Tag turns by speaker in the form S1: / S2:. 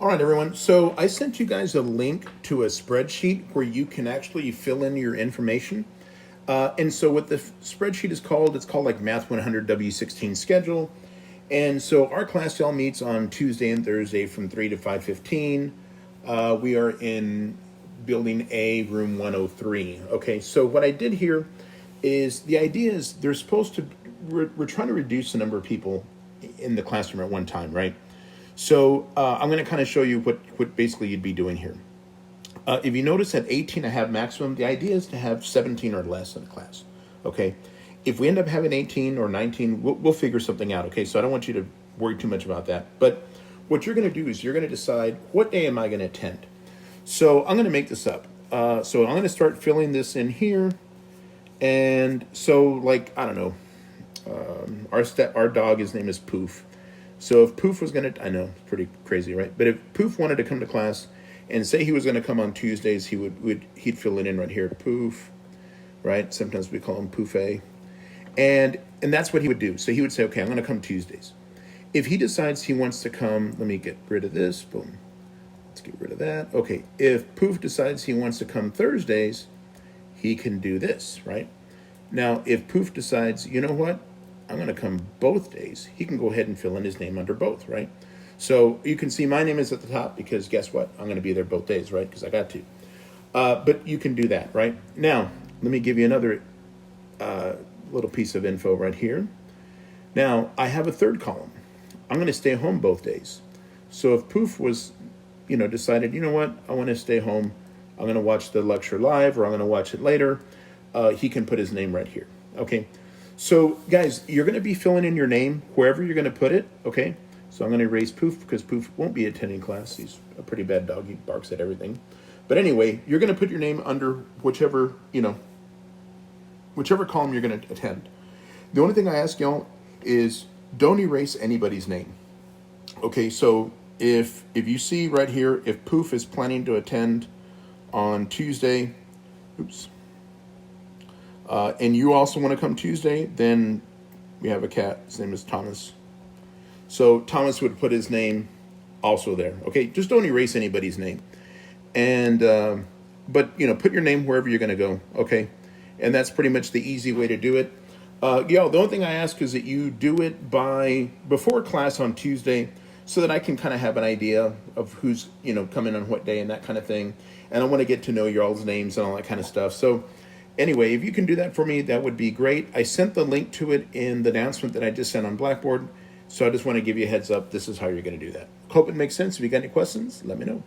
S1: All right, everyone. So I sent you guys a link to a spreadsheet where you can actually fill in your information. And so what the spreadsheet is called, it's called like Math 100 W16 schedule. And so our class y'all meets on Tuesday and Thursday from 3 to 5:15. We are in building A, room 103. Okay, so what I did here is the idea is they're supposed to, we're trying to reduce the number of people in the classroom at one time, right? So I'm going to kind of show you what basically you'd be doing here. If you notice at 18 I have maximum, the idea is to have 17 or less in a class, okay? If we end up having 18 or 19, we'll figure something out, okay? So I don't want you to worry too much about that. But what you're going to do is you're going to decide, what day am I going to attend? So I'm going to make this up. So I'm going to start filling this in here. And so, like, I don't know, our dog, his name is Poof. So if Poof was going to, I know, it's pretty crazy, right? But if Poof wanted to come to class and say he was going to come on Tuesdays, he'd fill it in right here, Poof, right? Sometimes we call him Poofay. And that's what he would do. So he would say, okay, I'm going to come Tuesdays. If he decides he wants to come, let me get rid of this, boom. Let's get rid of that. Okay, if Poof decides he wants to come Thursdays, he can do this, right? Now, if Poof decides, you know what? I'm going to come both days, he can go ahead and fill in his name under both, right? So you can see my name is at the top because guess what? I'm going to be there both days, right? Because I got to. But you can do that, right? Now, let me give you another little piece of info right here. Now, I have a third column. I'm going to stay home both days. So if Poof was, decided, you know what? I want to stay home. I'm going to watch the lecture live or I'm going to watch it later. He can put his name right here, okay? So, guys, you're going to be filling in your name wherever you're going to put it, okay? So I'm going to erase Poof because Poof won't be attending class. He's a pretty bad dog. He barks at everything. But anyway, you're going to put your name under whichever column you're going to attend. The only thing I ask y'all is don't erase anybody's name. Okay, so if you see right here, if Poof is planning to attend on Tuesday, and you also want to come Tuesday, then we have a cat. His name is Thomas. So Thomas would put his name also there. Okay, just don't erase anybody's name. And, but, put your name wherever you're going to go. Okay, and that's pretty much the easy way to do it. The only thing I ask is that you do it before class on Tuesday so that I can kind of have an idea of who's, coming on what day and that kind of thing. And I want to get to know your all's names and all that kind of stuff. So anyway, if you can do that for me, that would be great. I sent the link to it in the announcement that I just sent on Blackboard. So I just want to give you a heads up. This is how you're going to do that. Hope it makes sense. If you got any questions, let me know.